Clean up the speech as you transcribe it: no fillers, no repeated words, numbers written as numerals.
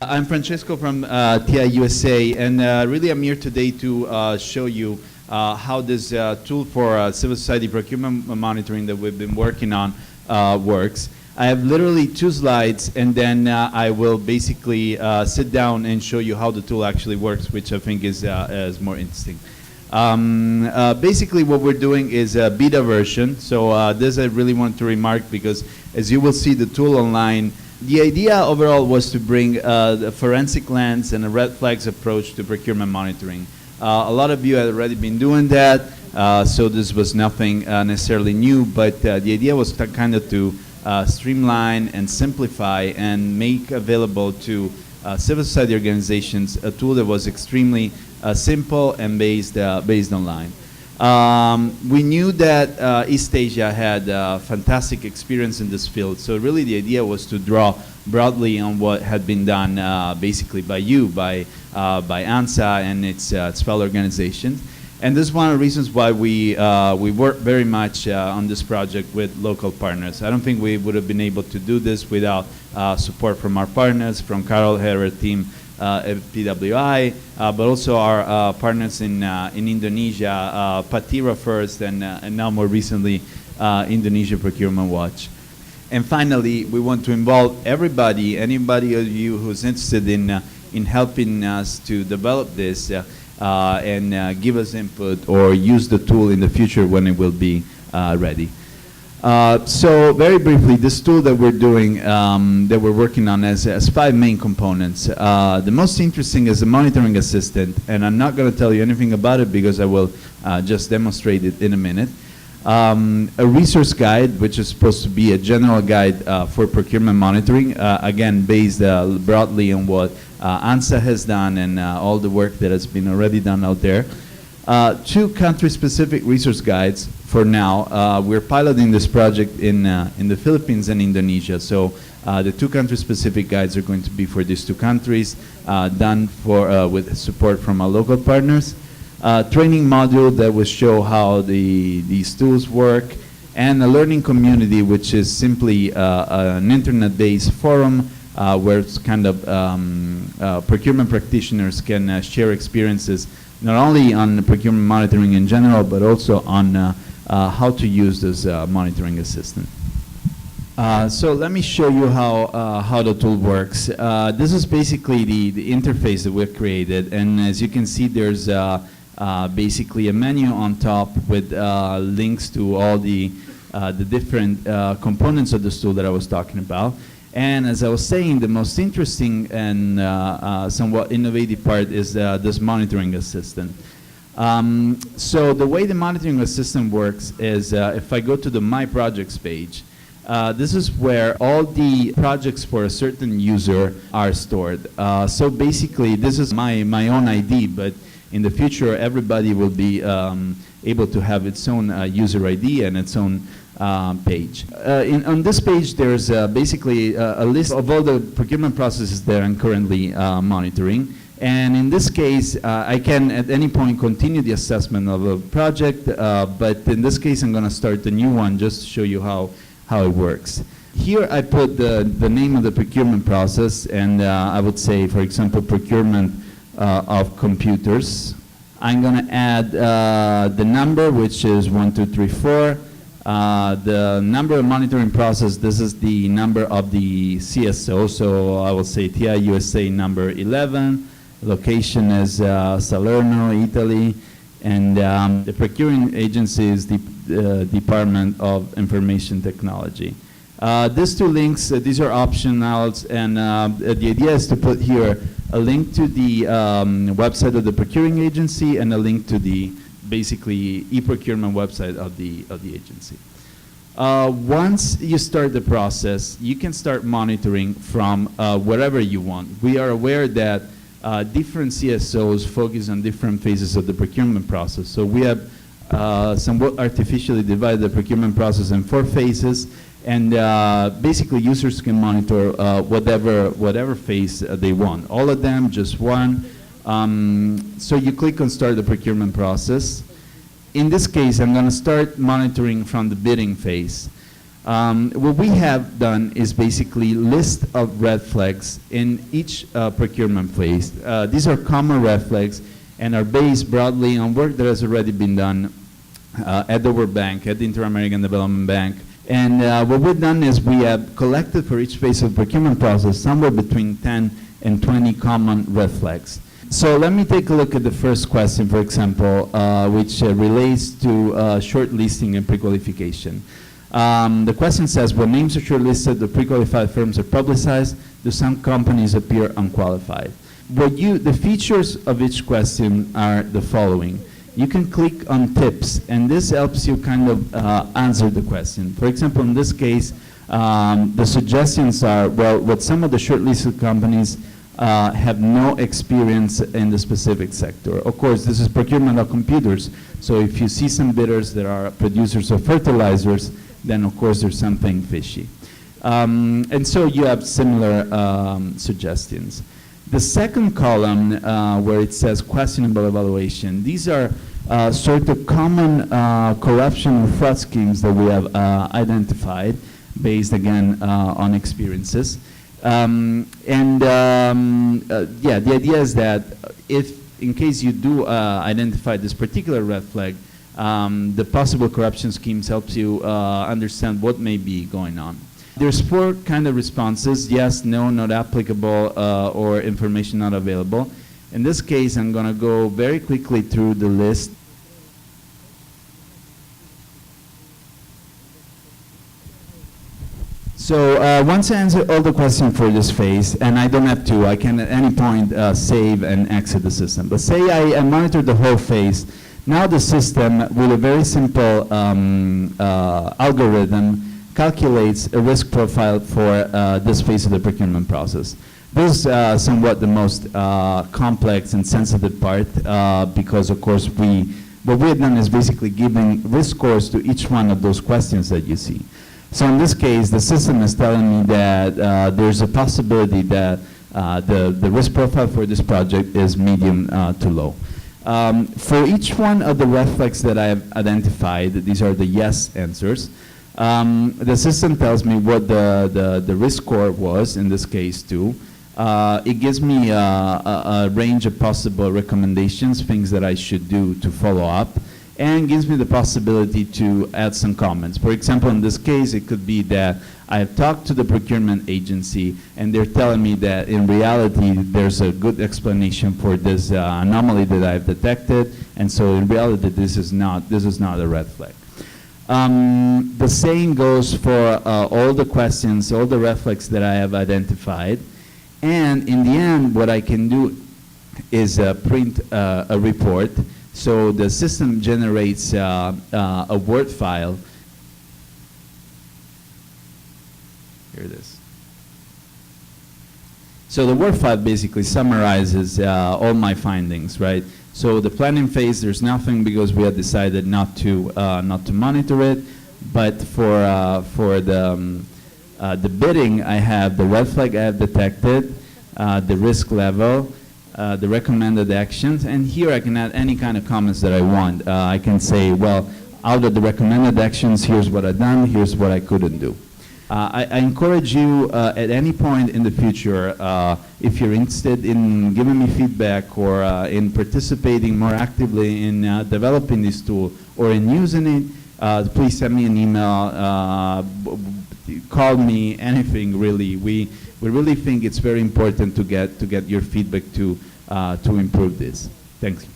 I'm Francesco from TI USA, and really I'm here today to show you how this tool for civil society procurement monitoring that we've been working on works. I have literally 2 slides, and then I will basically sit down and show you how the tool actually works, which I think is more interesting. Basically what we're doing is a beta version, so this I really want to remark because as you will see the tool online, the idea overall was to bring the forensic lens and a red flags approach to procurement monitoring. A lot of you have already been doing that, so this was nothing necessarily new, but the idea was to kind of to streamline and simplify and make available to civil society organizations a tool that was extremely simple and based online. We knew that East Asia had fantastic experience in this field, so really the idea was to draw broadly on what had been done basically by ANSA and its fellow organizations. And this is one of the reasons why we work very much on this project with local partners. I don't think we would have been able to do this without support from our partners, from Carol Herrer team at PWI, but also our partners in Indonesia, Patira first, and now more recently, Indonesia Procurement Watch. And finally, we want to involve everybody, anybody of you who's interested in helping us to develop this and give us input or use the tool in the future when it will be ready. So very briefly, this tool that we're doing, that we're working on has 5 main components. The most interesting is the monitoring assistant, and I'm not going to tell you anything about it because I will just demonstrate it in a minute. A resource guide, which is supposed to be a general guide for procurement monitoring, again based broadly on what ANSA has done and all the work that has been already done out there. 2 country-specific resource guides for now. We're piloting this project in the Philippines and Indonesia. So the 2 country-specific guides are going to be for these 2 countries, done for with support from our local partners. Training module that will show how these tools work, and a learning community, which is simply an internet-based forum where it's kind of procurement practitioners can share experiences not only on procurement monitoring in general, but also on how to use this monitoring assistant. So let me show you how the tool works. This is basically the interface that we've created, and as you can see, there's basically a menu on top with links to all the different components of this tool that I was talking about. And as I was saying, the most interesting and somewhat innovative part is this monitoring assistant. So the way the monitoring assistant works is if I go to the My Projects page, this is where all the projects for a certain user are stored. So basically, this is my own ID, but in the future, everybody will be able to have its own user ID and its own page. On this page, there's basically a list of all the procurement processes that I'm currently monitoring. And in this case, I can at any point continue the assessment of a project, but in this case, I'm going to start a new one just to show you how it works. Here I put the name of the procurement process, and I would say, for example, procurement of computers. I'm going to add the number, which is 1234. The number of monitoring process, this is the number of the CSO, so I will say TI USA number 11. Location is Salerno, Italy, and the procuring agency is the Department of Information Technology. These 2 links, these are optionals, and the idea is to put here a link to the website of the procuring agency and a link to the basically e-procurement website of the agency. Once you start the process, you can start monitoring from wherever you want. We are aware that different CSOs focus on different phases of the procurement process. So we have somewhat artificially divided the procurement process in 4 phases, and basically users can monitor whatever phase they want. All of them, just one. So you click on Start the Procurement Process. In this case, I'm going to start monitoring from the bidding phase. What we have done is basically list of red flags in each procurement phase. These are common red flags and are based broadly on work that has already been done at the World Bank, at the Inter-American Development Bank. And what we've done is we have collected for each phase of the procurement process somewhere between 10 and 20 common red flags. So let me take a look at the first question, for example, which relates to shortlisting and pre-qualification. The question says, when names are shortlisted, the pre-qualified firms are publicized, do some companies appear unqualified? The features of each question are the following. You can click on tips, and this helps you kind of answer the question. For example, in this case, the suggestions are, well, what some of the shortlisted companies have no experience in the specific sector. Of course, this is procurement of computers, so if you see some bidders that are producers of fertilizers, then of course there's something fishy. And so you have similar suggestions. The second column, where it says questionable evaluation, these are sort of common corruption or fraud schemes that we have identified based, again, on experiences. Yeah, the idea is that if, in case you do identify this particular red flag, the possible corruption schemes helps you understand what may be going on. There's 4 kind of responses: yes, no, not applicable, or information not available. In this case, I'm going to go very quickly through the list. So once I answer all the questions for this phase, and I don't have to, I can at any point save and exit the system. But say I monitor the whole phase. Now the system, with a very simple algorithm, calculates a risk profile for this phase of the procurement process. This is somewhat the most complex and sensitive part because, of course, what we have done is basically giving risk scores to each one of those questions that you see. So in this case, the system is telling me that there's a possibility that the risk profile for this project is medium to low. For each one of the red flags that I have identified, these are the yes answers, the system tells me what the risk score was, in this case 2. It gives me a range of possible recommendations, things that I should do to follow up, and gives me the possibility to add some comments. For example, in this case, it could be that I have talked to the procurement agency and they're telling me that in reality there's a good explanation for this anomaly that I've detected, and so in reality this is not a red flag. The same goes for all the questions, all the red flags that I have identified, and in the end what I can do is print a report. So the system generates a Word file. Here it is. So the Word file basically summarizes all my findings, right? So the planning phase, there's nothing because we had decided not to monitor it. But for the bidding, I have the red flag I have detected, the risk level, the recommended actions, and here I can add any kind of comments that I want. I can say, well, out of the recommended actions, here's what I've done, here's what I couldn't do. I encourage you at any point in the future, if you're interested in giving me feedback or in participating more actively in developing this tool or in using it, please send me an email, call me, anything really. We really think it's very important to get your feedback to improve this. Thanks.